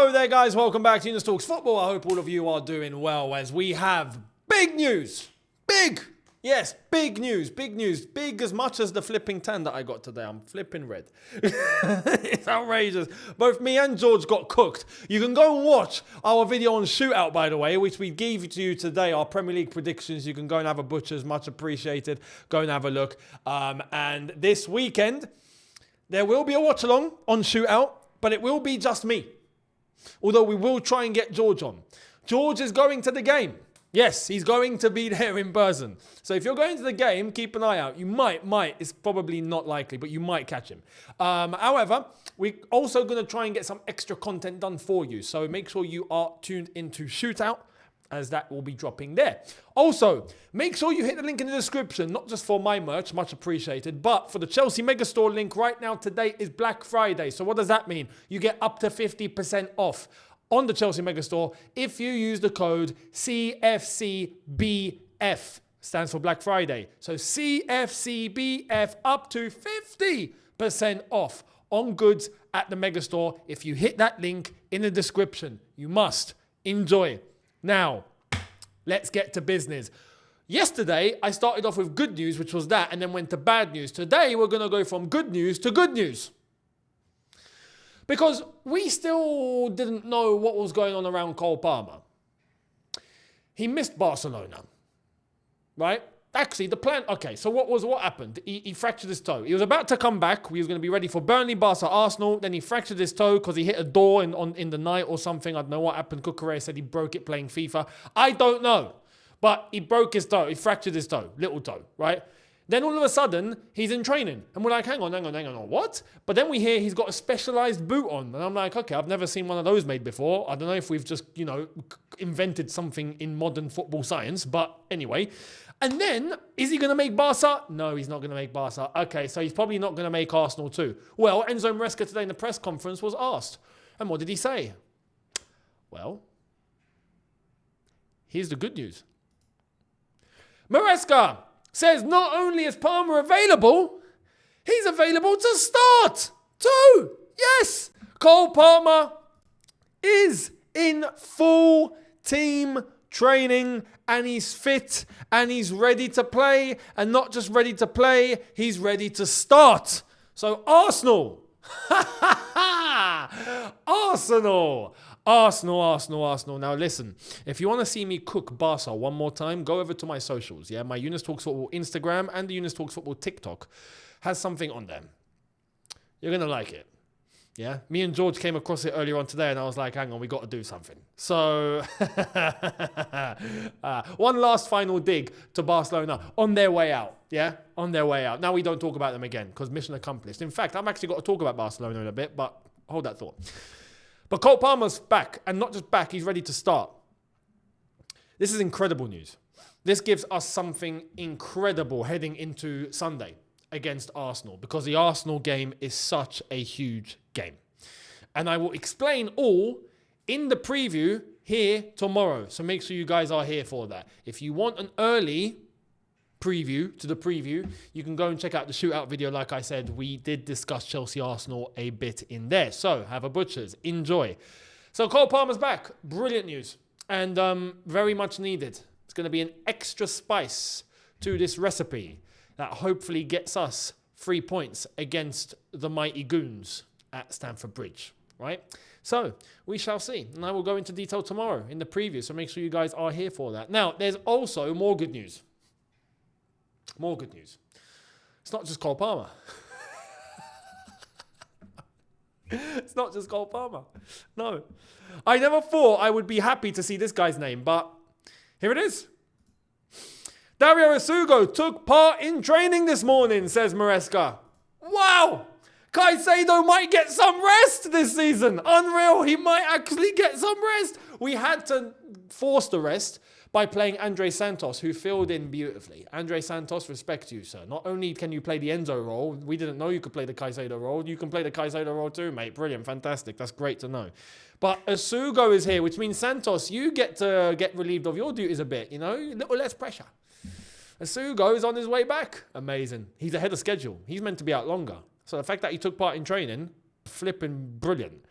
Hello there, guys. Welcome back to Younes Talks Football. I hope all of you are doing well as we have big news. Big! Yes, big news. Big news. Big as much as the flipping tan that I got today. I'm flipping red. It's outrageous. Both me and George got cooked. You can go and watch our video on Shootout, by the way, which we gave to you today, our Premier League predictions. You can go and have a butcher's. Much appreciated. Go and have a look. And this weekend, there will be a watch-along on Shootout, but it will be just me. Although we will try and get George on. George is going to the game. Yes, he's going to be there in person. So if you're going to the game, keep an eye out. You might, it's probably not likely, but you might catch him. However, we're also going to try and get some extra content done for you. So make sure you are tuned into Shootout, as that will be dropping there. Also, make sure you hit the link in the description, not just for my merch, much appreciated, but for the Chelsea Megastore link right now. Today is Black Friday. So what does that mean? You get up to 50% off on the Chelsea Megastore if you use the code CFCBF. Stands for Black Friday. So CFCBF, up to 50% off on goods at the Megastore. If you hit that link in the description, you must enjoy. Now, let's get to business. Yesterday, I started off with good news, which was that, and then went to bad news. Today, we're going to go from good news to good news. Because we still didn't know what was going on around Cole Palmer. He missed Barcelona, right? Actually, the plan... Okay, so what happened? He fractured his toe. He was about to come back. He was going to be ready for Burnley, Barca, Arsenal. Then he fractured his toe because he hit a door in the night or something. I don't know what happened. Cucurella said he broke it playing FIFA. I don't know. But he broke his toe. He fractured his toe. Little toe, right? Then all of a sudden, he's in training. And we're like, hang on, what? But then we hear he's got a specialized boot on. And I'm like, okay, I've never seen one of those made before. I don't know if we've just, invented something in modern football science. But anyway... And then, is he going to make Barca? No, he's not going to make Barca. Okay, so he's probably not going to make Arsenal too. Well, Enzo Maresca today in the press conference was asked. And what did he say? Well, here's the good news. Maresca says not only is Palmer available, he's available to start too. Yes, Cole Palmer is in full team training and he's fit and he's ready to play, and not just ready to play, he's ready to start. So Arsenal, Arsenal. Now listen, if you want to see me cook Barca one more time, go over to my socials. Yeah, my Younes Talks Football Instagram and the Younes Talks Football TikTok has something on them. You're going to like it. Yeah, me and George came across it earlier on today and I was like, hang on, we got to do something. So, one last final dig to Barcelona on their way out. Yeah, on their way out. Now we don't talk about them again because mission accomplished. In fact, I've actually got to talk about Barcelona in a bit, but hold that thought. But Cole Palmer's back, and not just back, he's ready to start. This is incredible news. This gives us something incredible heading into Sunday against Arsenal, because the Arsenal game is such a huge game. And I will explain all in the preview here tomorrow. So make sure you guys are here for that. If you want an early preview to the preview, you can go and check out the Shootout video. Like I said, we did discuss Chelsea-Arsenal a bit in there. So have a butcher's. Enjoy. So Cole Palmer's back. Brilliant news. And very much needed. It's going to be an extra spice to this recipe that hopefully gets us 3 points against the mighty goons at Stamford Bridge, right? So we shall see. And I will go into detail tomorrow in the preview. So make sure you guys are here for that. Now, there's also more good news. More good news. It's not just Cole Palmer. It's not just Cole Palmer. No. I never thought I would be happy to see this guy's name, but here it is. Dario Asugo took part in training this morning, says Maresca. Wow! Caicedo might get some rest this season. Unreal. He might actually get some rest. We had to force the rest by playing Andre Santos, who filled in beautifully. Andre Santos, respect you, sir. Not only can you play the Enzo role, we didn't know you could play the Caicedo role. You can play the Caicedo role too, mate. Brilliant. Fantastic. That's great to know. But Asugo is here, which means Santos, you get to get relieved of your duties a bit, a little less pressure. Asugo is on his way back. Amazing. He's ahead of schedule. He's meant to be out longer. So the fact that he took part in training, flipping brilliant.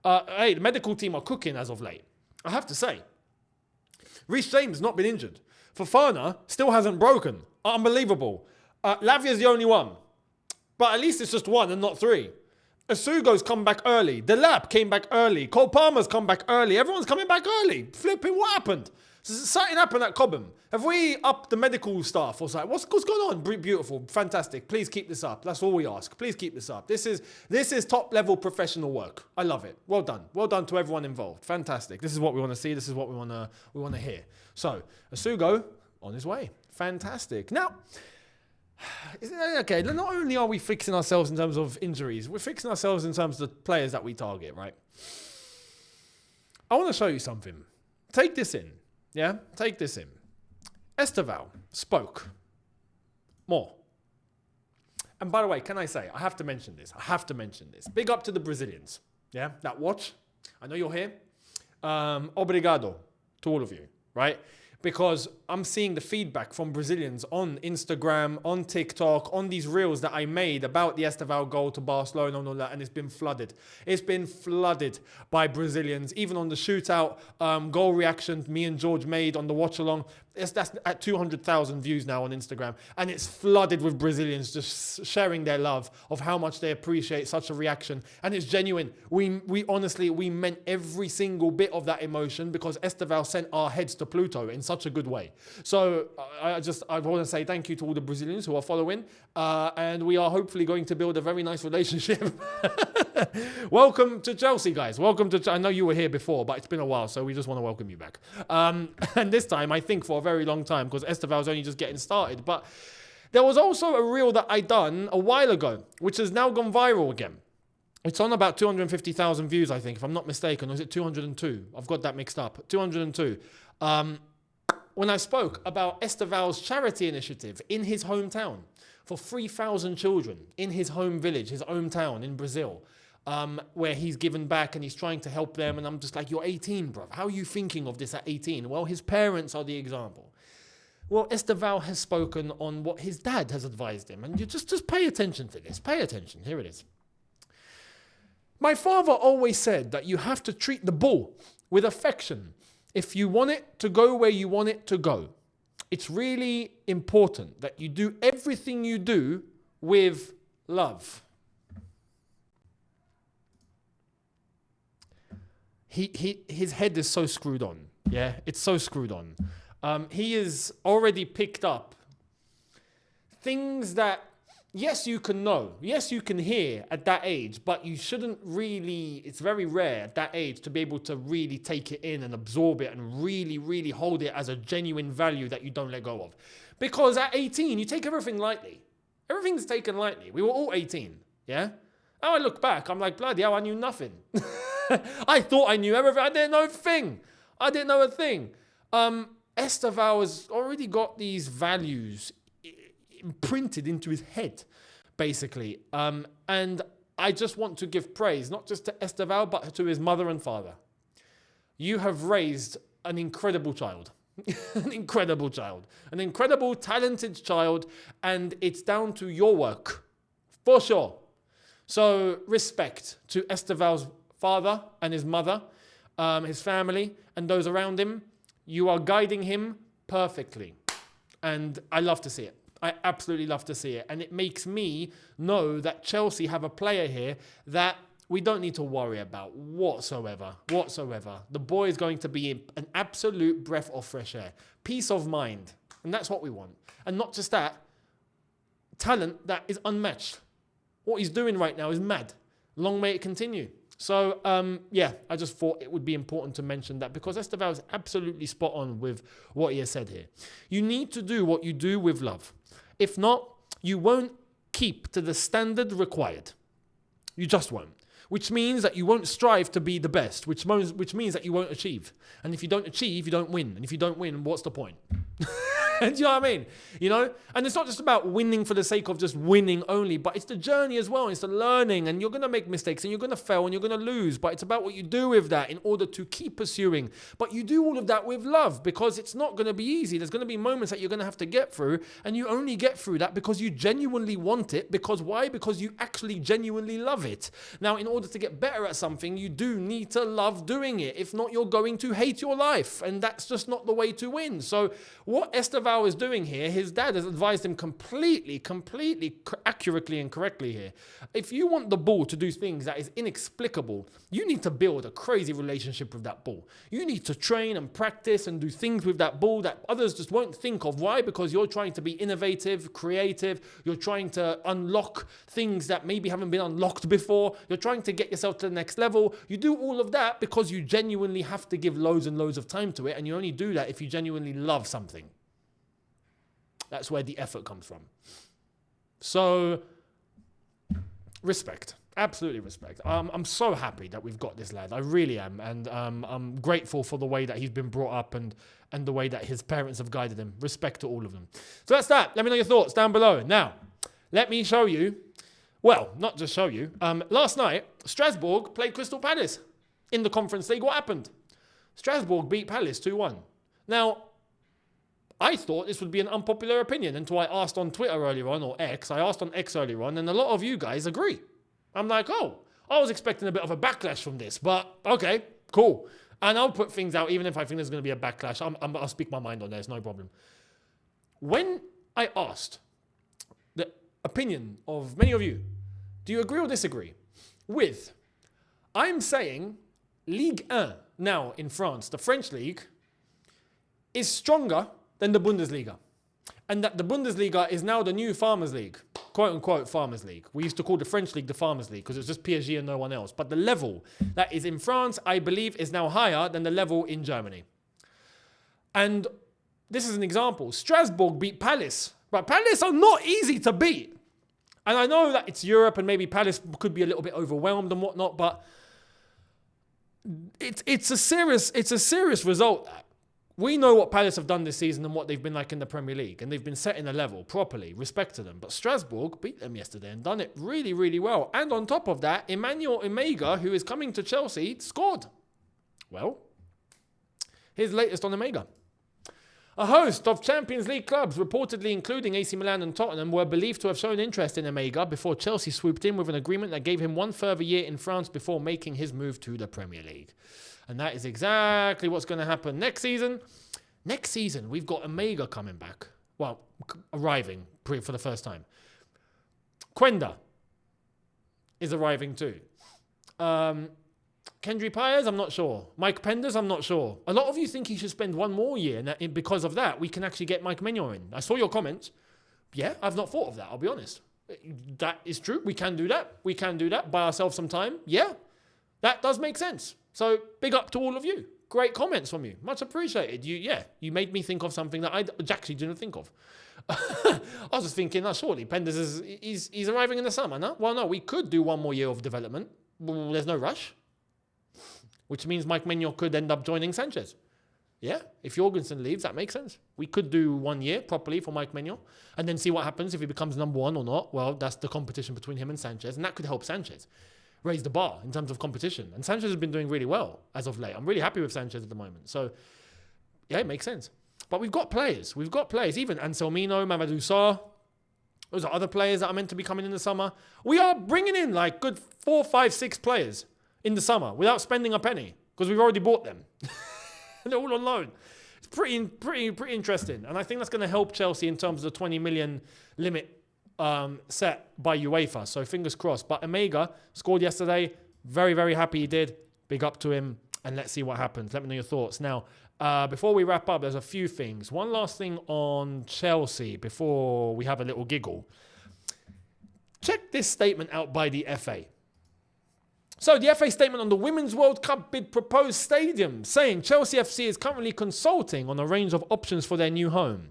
Hey, the medical team are cooking as of late. I have to say. Reece James not been injured. Fofana still hasn't broken. Unbelievable. Lavia's the only one. But at least it's just one and not three. Asugo's come back early. Delap came back early. Cole Palmer's come back early. Everyone's coming back early. Flipping, what happened? Something happened at Cobham. Have we upped the medical staff or something? What's going on? Beautiful, fantastic. Please keep this up. That's all we ask. Please keep this up. This is top level professional work. I love it. Well done. Well done to everyone involved. Fantastic. This is what we want to see. This is what we want to hear. So Asugo on his way. Fantastic. Now, okay, not only are we fixing ourselves in terms of injuries, we're fixing ourselves in terms of the players that we target, right? I want to show you something. Take this in. Yeah? Take this in. Estevao spoke more. And by the way, can I say, I have to mention this. Big up to the Brazilians. Yeah? That watch. I know you're here. Obrigado to all of you, right? Because I'm seeing the feedback from Brazilians on Instagram, on TikTok, on these reels that I made about the Estevao goal to Barcelona and all that, and it's been flooded. It's been flooded by Brazilians. Even on the shootout goal reaction me and George made on the watch-along, that's at 200,000 views now on Instagram, and it's flooded with Brazilians just sharing their love of how much they appreciate such a reaction, and it's genuine. We honestly meant every single bit of that emotion because Estevao sent our heads to Pluto in such a good way. So I want to say thank you to all the Brazilians who are following, and we are hopefully going to build a very nice relationship. Welcome to Chelsea, guys. I know you were here before, but it's been a while, so we just want to welcome you back. And this time, I think for a very long time, because Estevao's only just getting started. But there was also a reel that I done a while ago, which has now gone viral again. It's on about 250,000 views, I think, if I'm not mistaken. Or is it 202? I've got that mixed up. 202. When I spoke about Estevao's charity initiative in his hometown for 3,000 children in his home village, his hometown in Brazil, where he's given back and he's trying to help them. And I'm just like, you're 18, bro. How are you thinking of this at 18? Well, his parents are the example. Well, Estevao has spoken on what his dad has advised him. And you just pay attention to this. Pay attention. Here it is. My father always said that you have to treat the ball with affection if you want it to go where you want it to go. It's really important that you do everything you do with love. His head is so screwed on. Yeah, it's so screwed on. He has already picked up things that, yes, you can know. Yes, you can hear at that age, but you shouldn't really, it's very rare at that age to be able to really take it in and absorb it and really, really hold it as a genuine value that you don't let go of. Because at 18, you take everything lightly. Everything's taken lightly. We were all 18, yeah? Now I look back, I'm like, bloody hell, I knew nothing. I thought I knew everything. I didn't know a thing. Estevao has already got these values imprinted into his head, basically. And I just want to give praise, not just to Estevao, but to his mother and father. You have raised an incredible child. An incredible talented child, and it's down to your work, for sure. So respect to Estevao's father and his mother, his family, and those around him. You are guiding him perfectly. And I love to see it. I absolutely love to see it. And it makes me know that Chelsea have a player here that we don't need to worry about whatsoever. The boy is going to be an absolute breath of fresh air. Peace of mind. And that's what we want. And not just that, talent that is unmatched. What he's doing right now is mad. Long may it continue. So, I just thought it would be important to mention that because Estevao is absolutely spot on with what he has said here. You need to do what you do with love. If not, you won't keep to the standard required. You just won't. Which means that you won't strive to be the best, which means that you won't achieve. And if you don't achieve, you don't win. And if you don't win, what's the point? Do you know what I mean? You know? And it's not just about winning for the sake of just winning only, but it's the journey as well. It's the learning, and you're going to make mistakes and you're going to fail and you're going to lose, but it's about what you do with that in order to keep pursuing. But you do all of that with love, because it's not going to be easy. There's going to be moments that you're going to have to get through, and you only get through that because you genuinely want it. Because why? Because you actually genuinely love it. Now, in order to get better at something, you do need to love doing it. If not, you're going to hate your life, and that's just not the way to win. So what Estevao is doing here, his dad has advised him completely accurately and correctly here. If you want the ball to do things that is inexplicable, you need to build a crazy relationship with that ball. You need to train and practice and do things with that ball that others just won't think of. Why? Because you're trying to be innovative, creative. You're trying to unlock things that maybe haven't been unlocked before. You're trying to get yourself to the next level. You do all of that because you genuinely have to give loads and loads of time to it, and you only do that if you genuinely love something. That's where the effort comes from. So, respect. Absolutely respect. I'm so happy that we've got this lad. I really am. And I'm grateful for the way that he's been brought up and the way that his parents have guided him. Respect to all of them. So that's that. Let me know your thoughts down below. Now, let me show you. Well, not just show you. Last night, Strasbourg played Crystal Palace in the Conference League. What happened? Strasbourg beat Palace 2-1. Now, I thought this would be an unpopular opinion until I asked on Twitter earlier on, or X. I asked on X earlier on, and a lot of you guys agree. I'm like, oh, I was expecting a bit of a backlash from this, but okay, cool. And I'll put things out even if I think there's going to be a backlash. I'll speak my mind on this, no problem. When I asked the opinion of many of you, do you agree or disagree with, I'm saying Ligue 1 now in France, the French league, is stronger than the Bundesliga. And that the Bundesliga is now the new Farmers League, quote unquote Farmers League. We used to call the French league the Farmers League because it's just PSG and no one else. But the level that is in France, I believe, is now higher than the level in Germany. And this is an example. Strasbourg beat Palace, but Palace are not easy to beat. And I know that it's Europe and maybe Palace could be a little bit overwhelmed and whatnot, but it's a serious result. We know what Palace have done this season and what they've been like in the Premier League, and they've been setting a level properly, respect to them. But Strasbourg beat them yesterday and done it really, really well. And on top of that, Emegha, who is coming to Chelsea, scored. Well, here's the latest on Emegha. A host of Champions League clubs, reportedly including AC Milan and Tottenham, were believed to have shown interest in Emegha before Chelsea swooped in with an agreement that gave him one further year in France before making his move to the Premier League. And that is exactly what's going to happen next season. Next season, we've got Emegha coming back. Well, arriving for the first time. Quenda is arriving too. Kendry Paez, I'm not sure. Mike Penders, I'm not sure. A lot of you think he should spend one more year, and because of that, we can actually get Mike Maignan in. I saw your comments. Yeah, I've not thought of that, I'll be honest. That is true. We can do that. We can do that. Buy ourselves some time. Yeah, that does make sense. So big up to all of you. Great comments from you. Much appreciated. You made me think of something that I actually didn't think of. I was just thinking, surely Penders he's arriving in the summer, no? Well, no, we could do one more year of development. Well, there's no rush. Which means Mike Maignan could end up joining Sanchez. Yeah, if Jorgensen leaves, that makes sense. We could do 1 year properly for Mike Maignan and then see what happens if he becomes number one or not. Well, that's the competition between him and Sanchez, and that could help Sanchez raise the bar in terms of competition. And Sanchez has been doing really well as of late. I'm really happy with Sanchez at the moment. So, yeah, it makes sense. But we've got players. Even Anselmino, Mamadou Sarr. Those are other players that are meant to be coming in the summer. We are bringing in like good 4, 5, 6 players in the summer without spending a penny because we've already bought them. They're all on loan. It's pretty interesting. And I think that's going to help Chelsea in terms of the 20 million limit set by UEFA. So fingers crossed. But Emegha scored yesterday. Very, very happy he did. Big up to him. And let's see what happens. Let me know your thoughts. Now, before we wrap up, there's a few things. One last thing on Chelsea before we have a little giggle. Check this statement out by the FA. So the FA statement on the Women's World Cup bid proposed stadium, saying Chelsea FC is currently consulting on a range of options for their new home.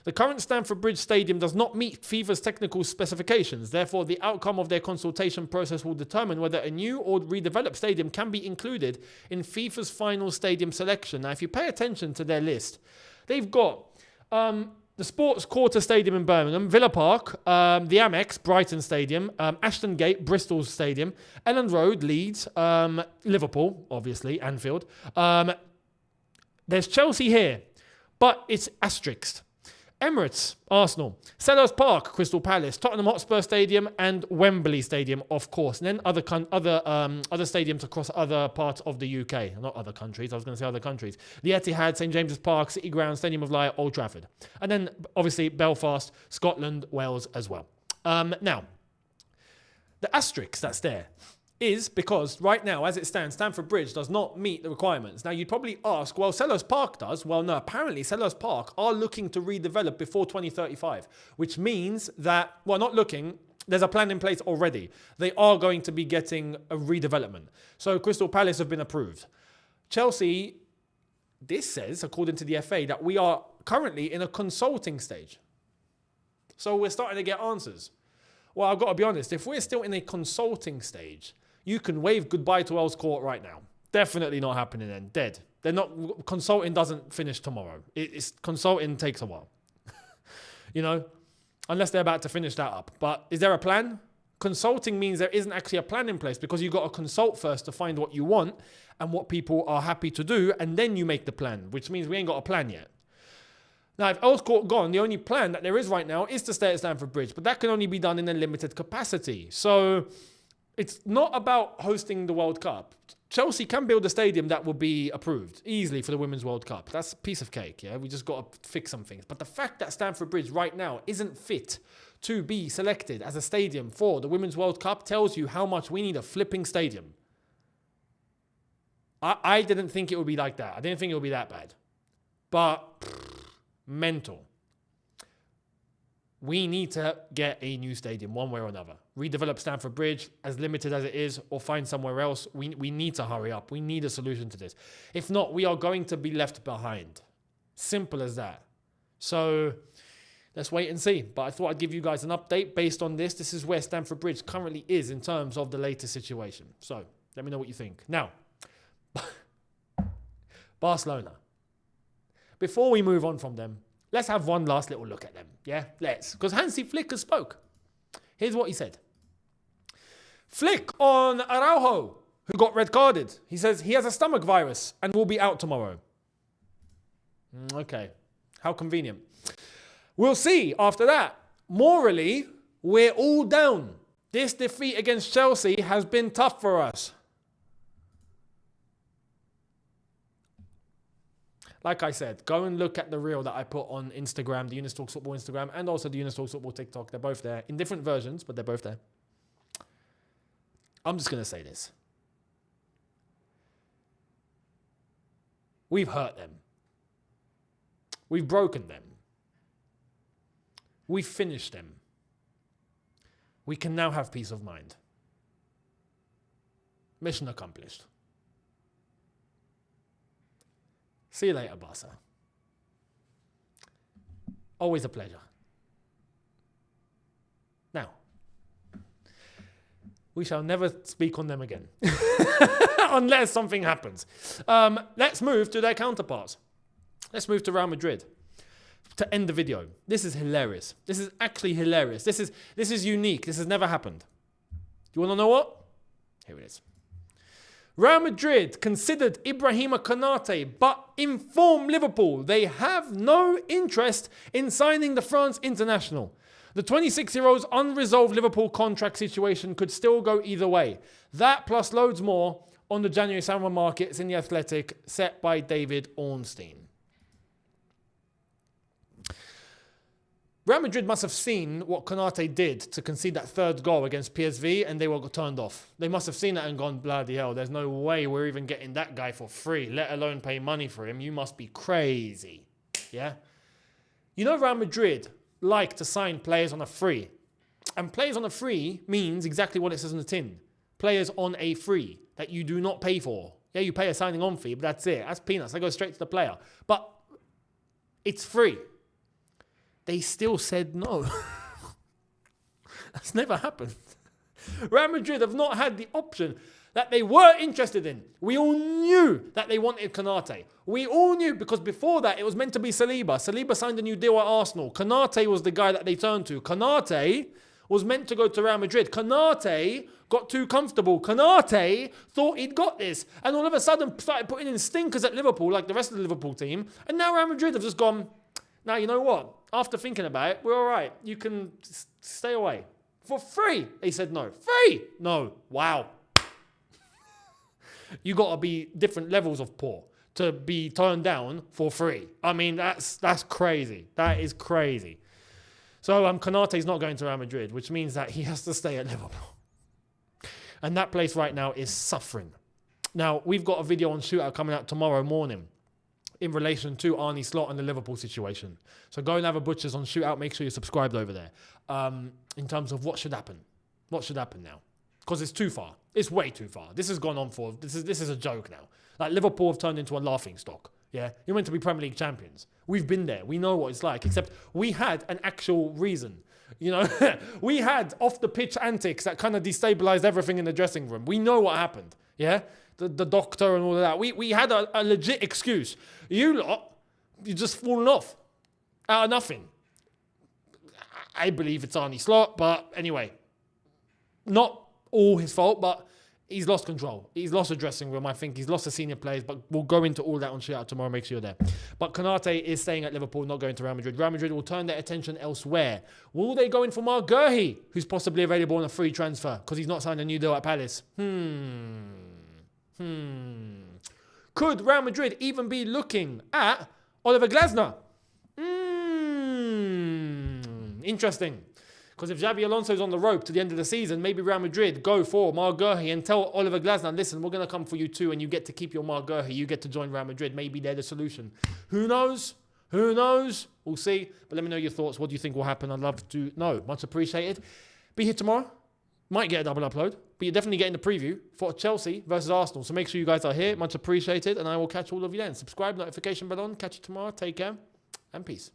The current Stamford Bridge Stadium does not meet FIFA's technical specifications. Therefore, the outcome of their consultation process will determine whether a new or redeveloped stadium can be included in FIFA's final stadium selection. Now, if you pay attention to their list, they've got the the Sports Quarter Stadium in Birmingham, Villa Park, the Amex, Brighton Stadium, Ashton Gate, Bristol Stadium, Elland Road, Leeds, Liverpool, obviously, Anfield. There's Chelsea here, but it's asterisked. Emirates, Arsenal, Selhurst Park, Crystal Palace, Tottenham Hotspur Stadium, and Wembley Stadium, of course. And then other stadiums across other parts of the UK. Not other countries, I was going to say other countries. The Etihad, St James's Park, City Ground, Stadium of Light, Old Trafford. And then, obviously, Belfast, Scotland, Wales as well. Now, the asterisk that's there is because right now, as it stands, Stamford Bridge does not meet the requirements. Now, you'd probably ask, well, Selhurst Park does. Well, no, apparently Selhurst Park are looking to redevelop before 2035, which means that, well, not looking, there's a plan in place already. They are going to be getting a redevelopment. So Crystal Palace have been approved. Chelsea, this says, according to the FA, that we are currently in a consulting stage. So we're starting to get answers. Well, I've got to be honest, if we're still in a consulting stage, you can wave goodbye to Earls Court right now. Definitely not happening then. Dead. They're not. Consulting doesn't finish tomorrow. Consulting takes a while. Unless they're about to finish that up. But is there a plan? Consulting means there isn't actually a plan in place because you've got to consult first to find what you want and what people are happy to do, and then you make the plan, which means we ain't got a plan yet. Now, if Earls Court gone, the only plan that there is right now is to stay at Stamford Bridge, but that can only be done in a limited capacity. So it's not about hosting the World Cup. Chelsea can build a stadium that will be approved easily for the Women's World Cup. That's a piece of cake, yeah? We just got to fix some things. But the fact that Stamford Bridge right now isn't fit to be selected as a stadium for the Women's World Cup tells you how much we need a flipping stadium. I didn't think it would be like that. I didn't think it would be that bad. But mental. We need to get a new stadium one way or another. Redevelop Stamford Bridge as limited as it is, or find somewhere else. We need to hurry up. We need a solution to this. If not, we are going to be left behind. Simple as that. So let's wait and see. But I thought I'd give you guys an update based on this. This is where Stamford Bridge currently is in terms of the latest situation. So let me know what you think. Now, Barcelona. Before we move on from them, let's have one last little look at them. Yeah, let's. Because Hansi Flick has spoke. Here's what he said. Flick on Araujo, who got red carded. He says he has a stomach virus and will be out tomorrow. Okay, how convenient. We'll see after that. Morally, we're all down. This defeat against Chelsea has been tough for us. Like I said, go and look at the reel that I put on Instagram, the Younes Talks Football Instagram, and also the Younes Talks Football TikTok. They're both there in different versions, but they're both there. I'm just going to say this. We've hurt them. We've broken them. We've finished them. We can now have peace of mind. Mission accomplished. See you later, Barca. Always a pleasure. Now, we shall never speak on them again. Unless something happens. Let's move to their counterparts. Let's move to Real Madrid. To end the video. This is hilarious. This is actually hilarious. This is unique. This has never happened. You want to know what? Here it is. Real Madrid considered Ibrahima Konate, but informed Liverpool they have no interest in signing the France international. The 26-year-old's unresolved Liverpool contract situation could still go either way. That plus loads more on the January summer markets in The Athletic, set by David Ornstein. Real Madrid must have seen what Konate did to concede that third goal against PSV, and they were turned off. They must have seen that and gone, bloody hell, there's no way we're even getting that guy for free, let alone pay money for him. You must be crazy. Yeah? You know Real Madrid like to sign players on a free. And players on a free means exactly what it says on the tin. Players on a free that you do not pay for. Yeah, you pay a signing on fee, but that's it. That's peanuts. They go straight to the player. But it's free. They still said no. That's never happened. Real Madrid have not had the option. that they were interested in. We all knew that they wanted Konate. We all knew because before that it was meant to be Saliba. Saliba signed a new deal at Arsenal. Konate was the guy that they turned to. Konate was meant to go to Real Madrid. Konate got too comfortable. Konate thought he'd got this. And all of a sudden started putting in stinkers at Liverpool like the rest of the Liverpool team. And now Real Madrid have just gone, now you know what? After thinking about it, we're all right. You can stay away. For free. They said no. Free? No. Wow. You got to be different levels of poor to be turned down for free. I mean, that's crazy. That is crazy. So Konate's not going to Real Madrid, which means that he has to stay at Liverpool. And that place right now is suffering. Now, we've got a video on Shootout coming out tomorrow morning in relation to Arne Slot and the Liverpool situation. So go and have a butchers on Shootout. Make sure you're subscribed over there. In terms of what should happen. What should happen now? Because it's too far. It's way too far. This has gone on for... This is a joke now. Like, Liverpool have turned into a laughing stock. Yeah? You're meant to be Premier League champions. We've been there. We know what it's like. Except we had an actual reason. You know? We had off-the-pitch antics that kind of destabilised everything in the dressing room. We know what happened. Yeah? The doctor and all of that. We had a legit excuse. You lot, you're just falling off. Out of nothing. I believe it's Arne Slot, but anyway. Not all his fault, but he's lost control. He's lost a dressing room, I think. He's lost the senior players, but we'll go into all that on Shootout tomorrow. Make sure you're there. But Konate is staying at Liverpool, not going to Real Madrid. Real Madrid will turn their attention elsewhere. Will they go in for Marc Guehi, who's possibly available on a free transfer because he's not signed a new deal at Palace? Could Real Madrid even be looking at Oliver Glasner? Interesting. Because if Xabi Alonso's on the rope to the end of the season, maybe Real Madrid go for Marc Guehi and tell Oliver Glasner, listen, we're going to come for you too and you get to keep your Marc Guehi. You get to join Real Madrid. Maybe they're the solution. Who knows? Who knows? We'll see. But let me know your thoughts. What do you think will happen? I'd love to know. Much appreciated. Be here tomorrow. Might get a double upload. But you're definitely getting the preview for Chelsea versus Arsenal. So make sure you guys are here. Much appreciated. And I will catch all of you then. Subscribe, notification bell on. Catch you tomorrow. Take care. And peace.